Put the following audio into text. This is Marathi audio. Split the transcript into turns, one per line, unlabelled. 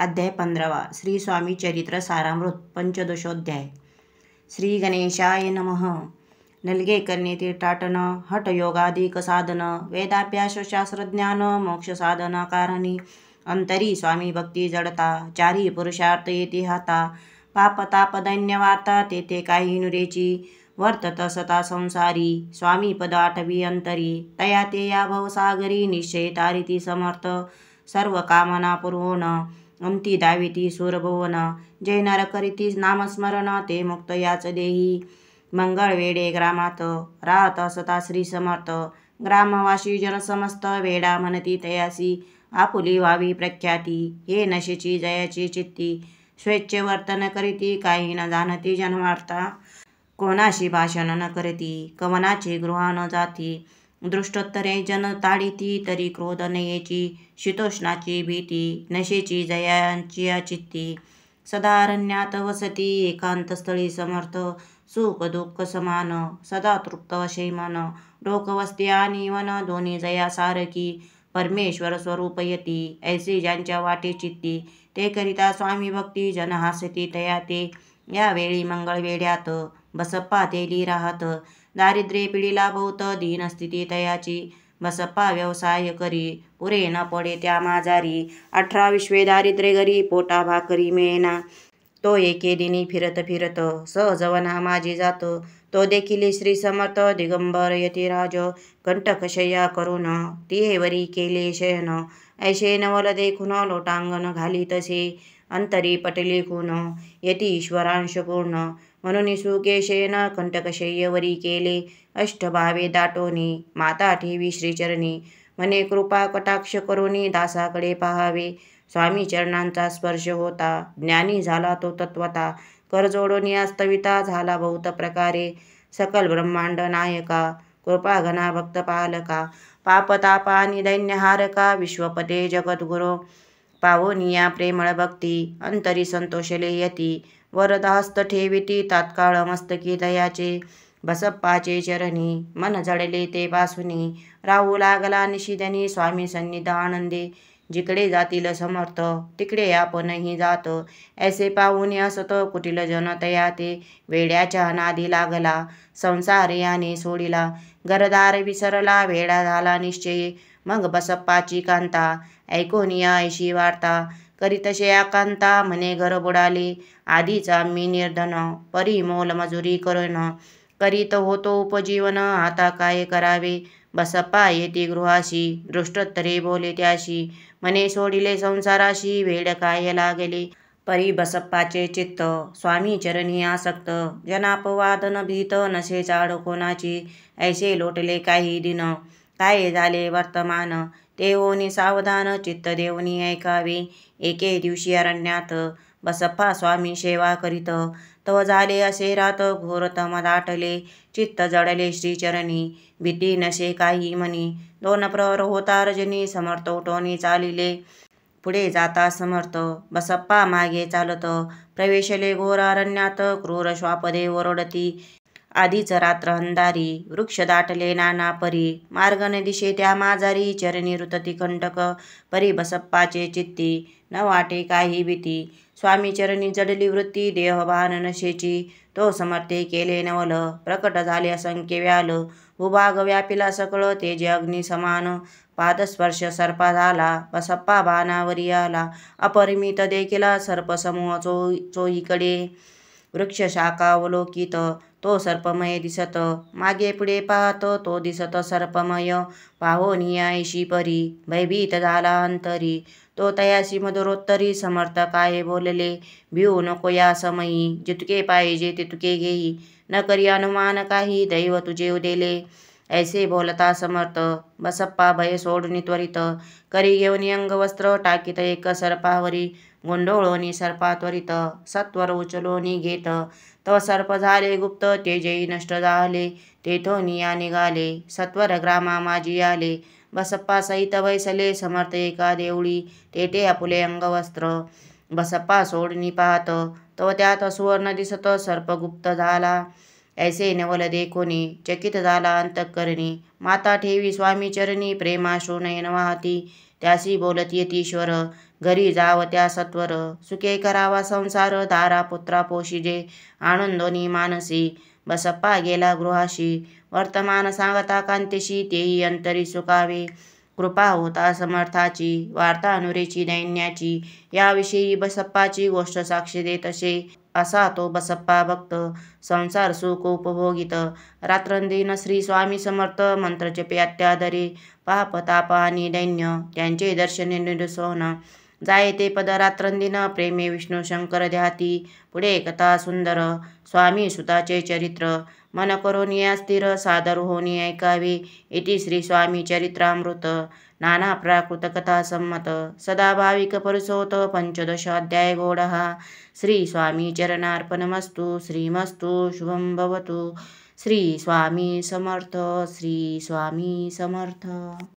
अध्याय 15 श्री स्वामी चरित्र सारामृत पंचदशोध्याय। श्री गणेशाय नमः। नलगे करणे तीर्थाटन हठयोगाधिक साधन वेदाभ्यास शास्त्रज्ञान मोक्ष साधन कारणी अंतरी स्वामी भक्ती जडता चारी पुरुषार्थ येती हाता पाप ताप दैन्य वार्ता तेथे काही नुरेची वर्तत सता संसारी स्वामी पद आठवी अंतरी तया ते या भवसागरी निश्चय तारिती समर्थ सर्व कामना पुरवण अंती दाविती सूरभुवन जय नर करीती नामस्मरण ते मुक्त याच देही मंगळ वेडे ग्रामात राहत असता श्री समर्थ ग्रामवासी जन समस्त वेडा म्हणती तयासी आपुली व्हावी प्रख्याती हे नशेची जयाची चित्ती स्वेच्छ वर्तन करीती काही न जाणती जनवार्ता कोणाशी भाषण न करती कवनाचे गृहा न जाती दृष्टोत्तरे जन ताडिती तरी क्रोध नयेची शीतोष्णाची भीती नशेची जयांची चित्ती सदा अरण्यात वसती एकांतस्थळी समर्थ सुख दुःख समान सदा तृप्त असे मन लोकवस्ती आणि वन दोन्ही जया सारखी परमेश्वर स्वरूप यती ऐसे ज्यांच्या वाटे चित्ती ते करिता स्वामी भक्ती जन हासती तया ते यावेळी मंगळ वेड्यात बसप्पा तेली राहत दारिद्र्ये पिढीला बहुत दीनस्थिती तयाची बसप्पा व्यवसाय करी पुरे न पडे त्या माजारी 18 विश्वे दारिद्र्य घरी पोटा भाकरी मिळेना तो एके दिनी फिरत फिरत सहजवना माझी जात तो देखील श्री समर्थ दिगंबर यतिराज कंटकशय्या करून तिहेवरी केले शयन ऐशे नवल देखून लोटांगण घाली तसे अंतरी पटली खून यती ईश्वरांश पूर्ण म्हणून सुकेशेन कंटकशय्यवरी केले अष्टभावे दाटोनी माता ठेवी श्रीचरणी म्हणे कृपा कटाक्ष करोनी दासाकडे पाहावे स्वामी चरणांचा स्पर्श होता ज्ञानी झाला तो तत्वता कर जोडोनी अस्तविता झाला बहुत प्रकारे सकल ब्रह्मांड नायका कृपा घना भक्त पालका पाप तापा आणि दैन्यहारका विश्वपते जगद्गुरो पावोनिया प्रेमळ भक्ती अंतरी संतोषले यती वरदहस्त ठेविती तात्काळ मस्तकी दयाचे बसप्पाचे चरणी मन जडले ते पासुनी राहू लागला निशिदनी स्वामी सन्निध आनंदे जिकडे जातील समर्थ तिकडे आपणही जात ऐसे पाहुणे असत कुटील जन तया ते वेड्याच्या नादी लागला संसार याने सोडिला घरदार विसरला वेडा झाला निश्चय मग बसप्पाची कांता ऐकोनिया ऐशी वार्ता करीतसे आकांता म्हणे घर बुडाले आधीचा मी निर्धन परी मोल मजुरी करून करीत होतो उपजीवन आता काय करावे बसप्पा येती गृहाशी दृष्टोत्तरे बोले त्याशी म्हणे सोडिले संसाराशी वेड काय लागले परी बसप्पाचे चित्त स्वामी चरणी आसक्त जनापवाद न भीत नसे चाड कोणाची ऐसे लोटले काही दिन काय झाले वर्तमान ते होनी सावधान चित्त देवनी ऐकावे एके दिवशी अरण्यात बसप्पा स्वामी सेवा करीत तव झाले असे रात घोर तम दाटले चित्त जडले श्रीचरणी भीती नसे काही मनी 2 प्रहर होता रजनी समर्थ उठोनी चालिले पुढे जाता समर्थ बसप्पा मागे चालत प्रवेशले घोर अरण्यात क्रूर श्वापदे ओरडती आधीच रात्र अंधारी वृक्ष दाटले नाना परी मार्ग न दिशे त्या माजारी चरणी रुतती कंटक परी बसप्पाचे चित्ती न वाटे काही भीती स्वामी चरणी जडली वृत्ती देहभान नशेची तो समर्थे केले नवल प्रकट झाले असंख्य व्याल भूभाग व्यापिला सकळ तेजे अग्नी समान पादस्पर्श सर्पा झाला बसप्पा बाणावरी आला अपरिमित देखिला सर्पसमूह चोहीकडे वृक्ष शाखा अवलोकित तो सर्पमय दिसत मागे पुढे पाहत तो दिसत सर्पमय पाहोनी ऐशी परी भयभीत झाला अंतरी तो तयासी मधुरोत्तरी समर्थ काय बोलले भिऊ नको या समयी जितके पाहिजे तितके घेई न करी अनुमान काही दैव तुझे उदेले ऐसे बोलता समर्थ बसप्पा भय सोडून त्वरित करी घेऊन अंगवस्त्र टाकीत एक सर्पावरी गोंडोळोनी सर्पा त्वरित सत्वर उचलोनी घेत तव सर्प झाले गुप्त तेजेही नष्ट झाले तेथोनिया निघाले सत्वर ग्रामा माझी आले बसप्पा सहित वैसले समर्थ एका देवळी तेथे आपुले अंगवस्त्र बसप्पा सोडणी पाहत तो त्यात सुवर्ण दिसत सर्प गुप्त झाला ऐसे नवल देखोनी चकित झाला अंतःकरणी माता ठेवी स्वामी चरणी प्रेमाश्रू नयन वाहती त्यासी बोलत येतीश्वर. घरी जाव त्या सत्वर, सुखे करावा संसार. दारा पुत्रा पोशिजे, आनंदोनी मानसी. बसप्पा गेला गृहाशी, वर्तमान सांगता कांतेशी. तेही अंतरी सुखावे, कृपा होता समर्थाची. वार्ता अनुरेची दैन्याची, याविषयी बसप्पाची गोष्ट साक्षी देत असे. असा तो बसप्पा भक्त, संसार सुख उपभोगित. रात्रंदिन श्री स्वामी समर्थ, मंत्र जपे अत्यादरे. पाप ताप आणि दैन्य, त्यांचे दर्शने निर्सोन. जाये ते पद रात्रंदिन, प्रेमे विष्णू शंकर ध्याती. पुढे कथा सुंदर, स्वामी सुताचे चरित्र. मन करून या स्थिर, सादर होनी ऐकावे. इति श्री स्वामी चरित्रामृत. नाना प्राकृत कथा संमत, सदा भाविक परिसोत. 15 अध्याय गोडहा. श्री स्वामी चरणार्पणमस्तु. श्रीमस्तु शुभं भवतु. श्री स्वामी समर्थ. श्री स्वामी समर्थ.